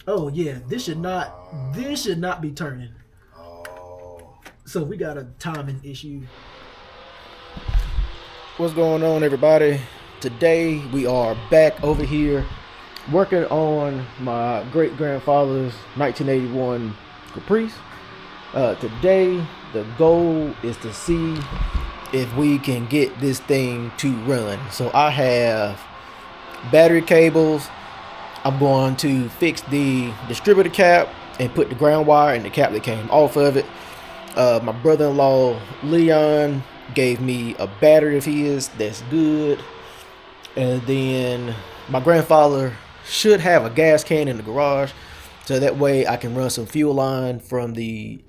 Oh yeah, this should not be turning. Oh. So we got a timing issue. What's going on, everybody? Today we are back over here working on my great grandfather's 1981 Caprice. Today the goal is to see if we can get this thing to run. So I have battery cables. I'm going to fix the distributor cap and put the ground wire in the cap that came off of it. My brother-in-law Leon gave me a battery of his that's good, and then my grandfather should have a gas can in the garage, so that way I can run some fuel line from the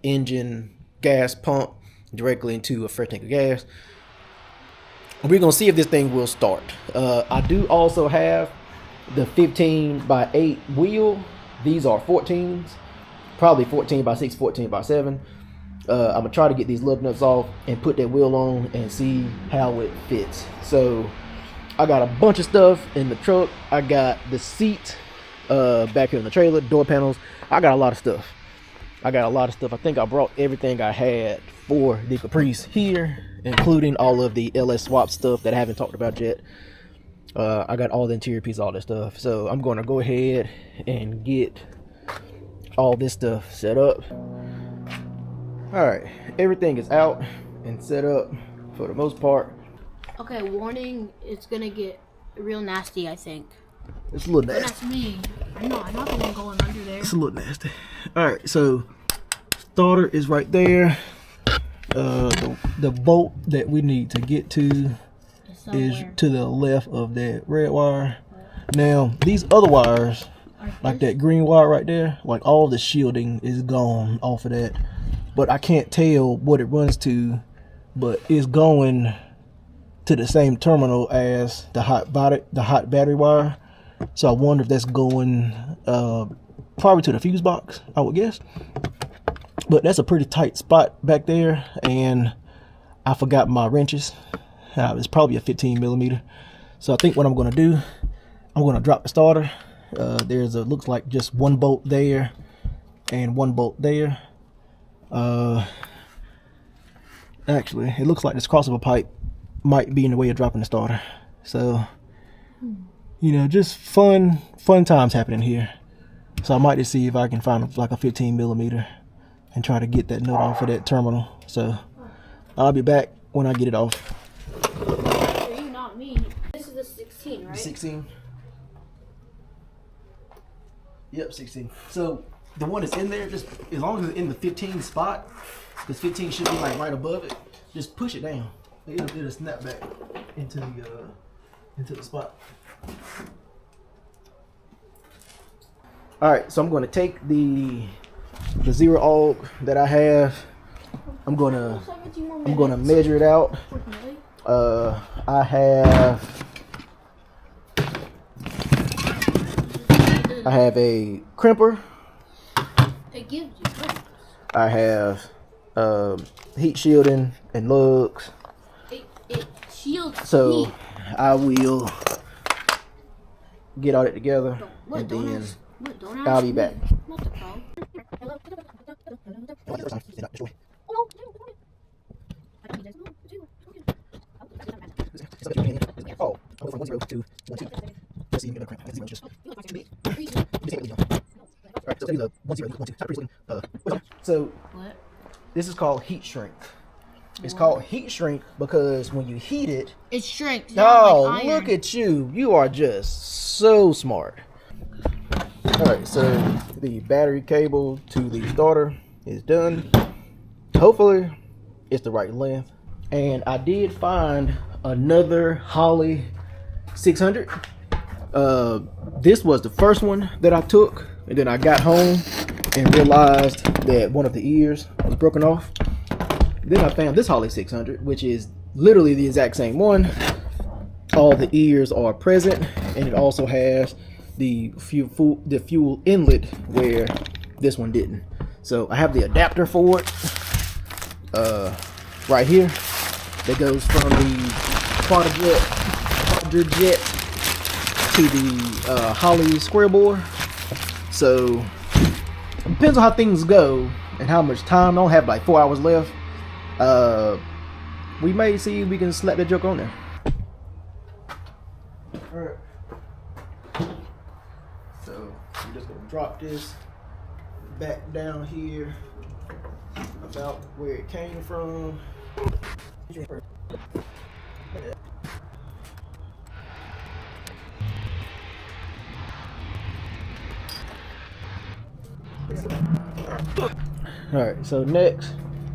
engine gas pump directly into a fresh tank of gas. We're gonna see if this thing will start. I do also have the 15x8 wheel. These are 14s, probably 14x6, 14x7. I'm gonna try to get these lug nuts off and put that wheel on and see how it fits. So I got a bunch of stuff in the truck. I got the seat back here in the trailer, door panels. I got a lot of stuff. I think I brought everything I had for the Caprice here, including all of the LS swap stuff that I haven't talked about yet. I got all the interior pieces, all that stuff. So I'm gonna go ahead and get all this stuff set up. Alright, everything is out and set up for the most part. Okay, warning, it's gonna get real nasty, I think. It's a little But nasty. that's me. I know, I'm not the one going under there. It's a little nasty. Alright, so starter is right there. The bolt that we need to get to is to the left of that red wire. Now, these other wires, like that green wire right there, like all the shielding is gone off of that. But I can't tell what it runs to, but it's going to the same terminal as the hot battery wire. So I wonder if that's going probably to the fuse box, I would guess. But that's a pretty tight spot back there, and I forgot my wrenches. It's probably a 15 millimeter. So I think what I'm gonna do, I'm gonna drop the starter. Looks like just one bolt there and one bolt there. Actually, it looks like this crossover pipe might be in the way of dropping the starter. So, you know, just fun times happening here. So I might just see if I can find like a 15 millimeter and try to get that nut off of that terminal. So I'll be back when I get it off. Are you, not me? This is the 16, right? 16. Yep, 16. So the one that's in there, just as long as it's in the 15 spot, because 15 should be like right above it, just push it down. It'll snap back into the spot. All right, so I'm going to take the zero aug that I have. I'm gonna measure it out. I have a crimper. It gives you crimps. I have heat shielding and lugs. It shields So heat. I will get all that together and then I'll be back. Not the problem. Oh, I went from 1 0 to 1 2. Let's see, crimp. Let's see, just. Alright, so the 1 0 1 2. So What? this is called heat shrink. It's called heat shrink because when you heat it, It shrinks. oh, Like iron. look at you. You are just so smart. Alright, so the battery cable to the starter is done. Hopefully, it's the right length. And I did find another Holley 600. This was the first one that I took. And then I got home and realized that one of the ears was broken off. Then I found this Holley 600, which is literally the exact same one. All the ears are present, and it also has the fuel inlet where this one didn't. So I have the adapter for it right here that goes from the quadra jet to the Holley square bore. So it depends on how things go and how much time. I don't have like 4 hours left. We may see if we can slap that joke on there. Alright. So I'm just gonna drop this back down here about where it came from. Alright, so next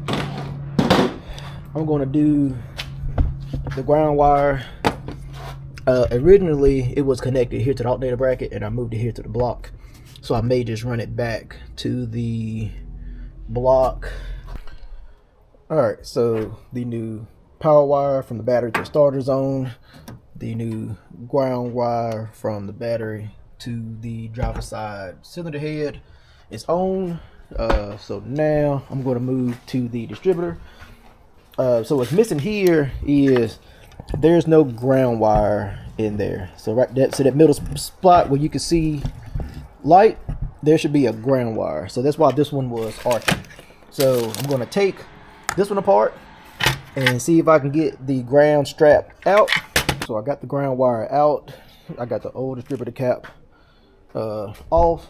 I'm gonna do the ground wire. Originally it was connected here to the alternator bracket and I moved it here to the block, so I may just run it back to the block. Alright, so the new power wire from the battery to the starter zone, the new ground wire from the battery to the driver's side cylinder head is on. So now I'm going to move to the distributor. So what's missing here is there's no ground wire in there. So that middle spot where you can see light, there should be a ground wire. So that's why this one was arching. So I'm going to take this one apart and see if I can get the ground strap out. So I got the ground wire out. I got the old distributor cap off.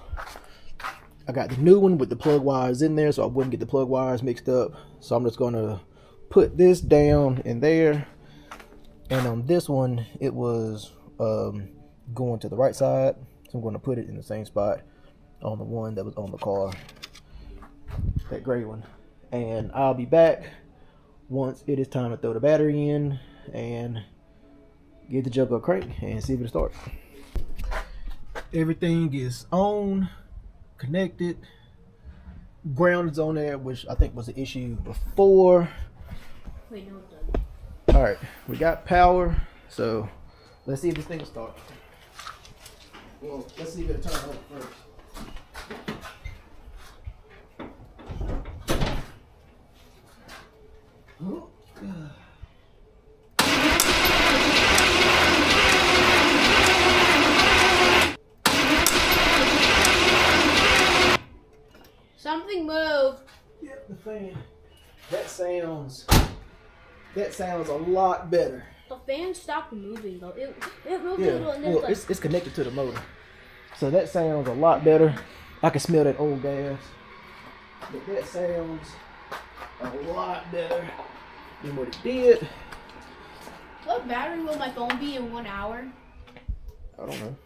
I got the new one with the plug wires in there so I wouldn't get the plug wires mixed up. So I'm just going to put this down in there. And on this one, it was going to the right side. So I'm going to put it in the same spot on the one that was on the car, that gray one. And I'll be back once it is time to throw the battery in and get the jump up crank and see if it'll start. Everything is on, connected. Ground is on there, which I think was the issue before. Wait, no, it's done. All right, we got power, so let's see if this thing will start. Well, let's see if it'll turn on first. Something moved. Yep, the fan. That sounds a lot better. The fan stopped moving though. It moved Yeah, a little and then well, like, it's connected to the motor, so that sounds a lot better. I can smell that old gas, but that sounds a lot better than what it did. what battery will my phone be in 1 hour? I don't know.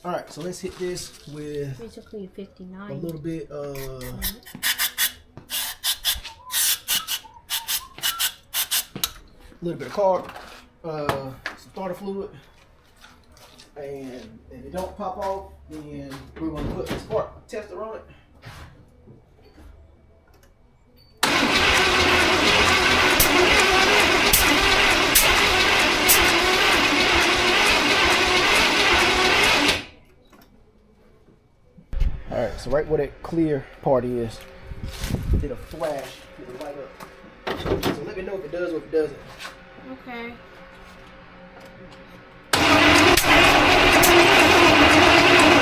All right, so let's hit this with Basically 59. a little bit of carb, some starter fluid, and if it don't pop off, then we're going to put a spark tester on it. All right, so right where that clear part is, it'll flash, it'll light up. So let me know if it does or if it doesn't. Okay.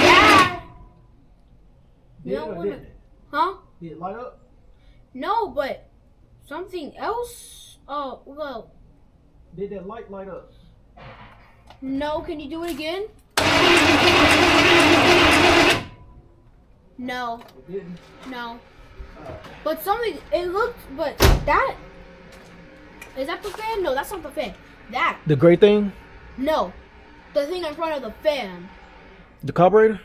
Yeah. Did No, it or what- didn't it? Huh? Did it light up? No, but something else. Oh, well, Did that light up? no. Can you do it again? No, It didn't. no. But something. It looked. But that. Is that the fan? No, that's not the fan. That. The gray thing? No. The thing in front of the fan. The carburetor?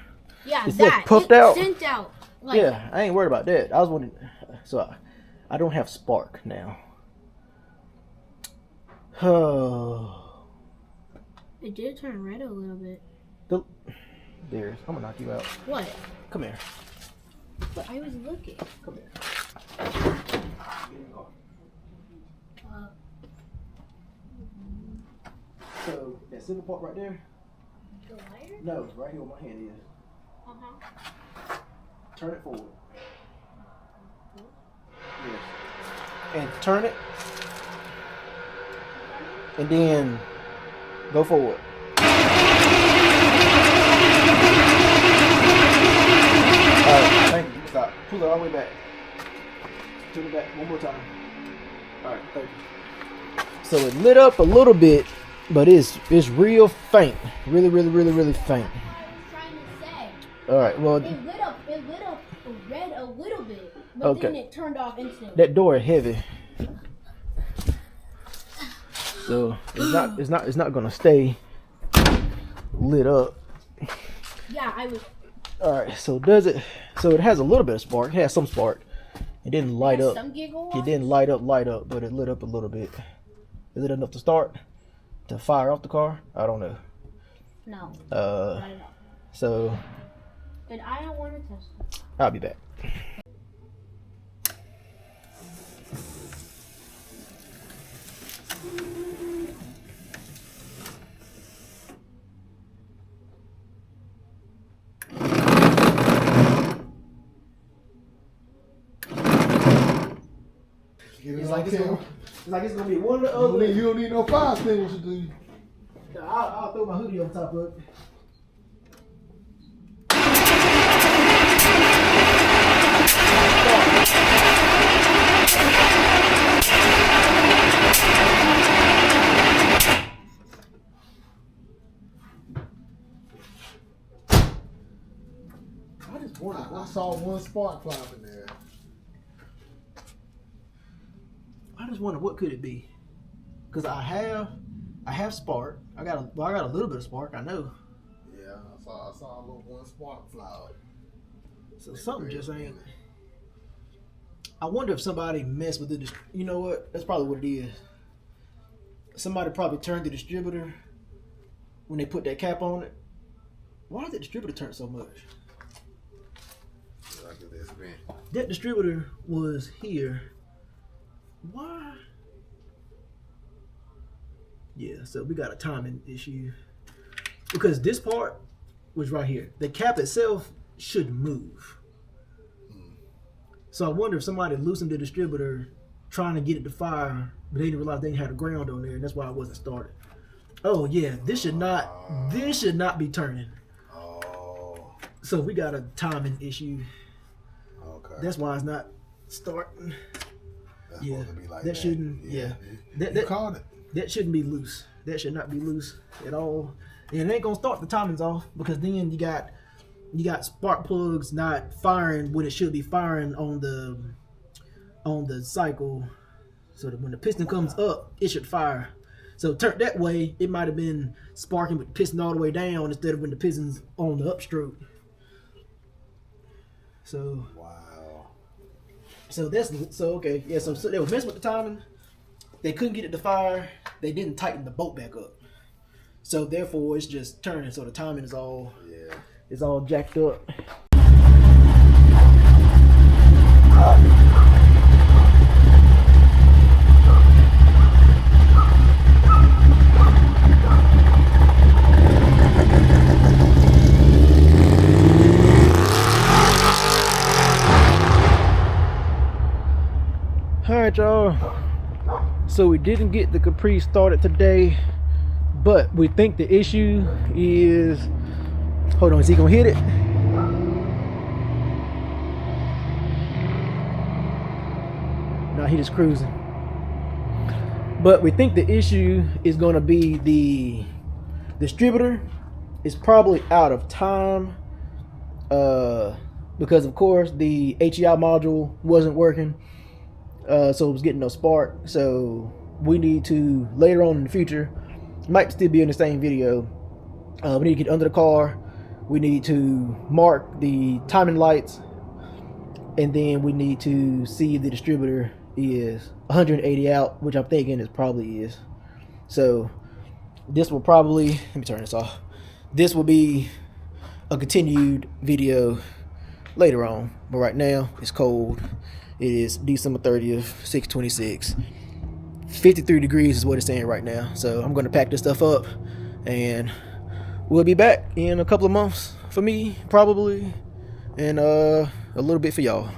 Yeah, It's that. like puffed it out? Sent out. Like, Yeah, I ain't worried about that. I was wondering. So I don't have spark now. It did turn red a little bit. There's. I'm gonna knock you out. What? Come here. But I was looking. Come here. Get in the car. So that silver part right there? The lighter? No, right here where my hand is. Uh-huh. Turn it forward. Yes. And turn it. And then go forward. Pull it all the way back. Turn it back one more time. All right, thank you. So it lit up a little bit, but it's real faint. Really faint. I was trying to say. All right, well. It lit up red a little bit, but Okay. then it turned off instantly. That door is heavy. So it's not gonna stay lit up. Yeah, I was. All right, so does it? So it has a little bit of spark. It has some spark. It didn't light up. Some giggle. It didn't light up, but it lit up a little bit. Is it enough to start? To fire off the car? I don't know. No. I don't know. So And I don't want to test it. I'll be back. It's like it's gonna be one or the other. You don't need no fire extinguisher, do you? I'll throw my hoodie on top of it. I saw one spark fly in there. I just wonder what could it be, because I have spark. I got a little bit of spark. I know. Yeah, I saw a little one spark fly. So something just ain't. I wonder if somebody messed with the. You know what? That's probably what it is. Somebody probably turned the distributor when they put that cap on it. Why did the distributor turn so much? That distributor was here. Why? Yeah, so we got a timing issue. Because this part was right here. The cap itself should move. So I wonder if somebody loosened the distributor trying to get it to fire, but they didn't realize they had a ground on there, and that's why it wasn't started. Oh yeah, this should not be turning. Oh. So we got a timing issue. Okay. That's why it's not starting. That's Yeah, supposed to be like that shouldn't. Yeah, You called it. That shouldn't be loose. That should not be loose at all. And it ain't gonna start the timings off, because then you got spark plugs not firing when it should be firing on the cycle, so that when the piston comes up, it should fire. So turn that way, it might have been sparking with the piston all the way down instead of when the piston's on the upstroke. So Wow. So okay, yeah. So they were messing with the timing. They couldn't get it to fire. They didn't tighten the bolt back up. So therefore, it's just turning. So the timing is all jacked up. All right, y'all. So we didn't get the Caprice started today, but we think the issue is, hold on, is he gonna hit it? No, he just cruising. But we think the issue is gonna be the distributor is probably out of time, because of course the HEI module wasn't working. So it was getting no spark. So we need to, later on in the future, might still be in the same video, we need to get under the car, we need to mark the timing lights, and then we need to see if the distributor is 180 out, which I'm thinking it probably is. So this will probably, let me turn this off, this will be a continued video later on, but right now it's cold. It is December 30th, 6/26. 53 degrees is what it's saying right now. So I'm going to pack this stuff up, and we'll be back in a couple of months for me, probably, and a little bit for y'all.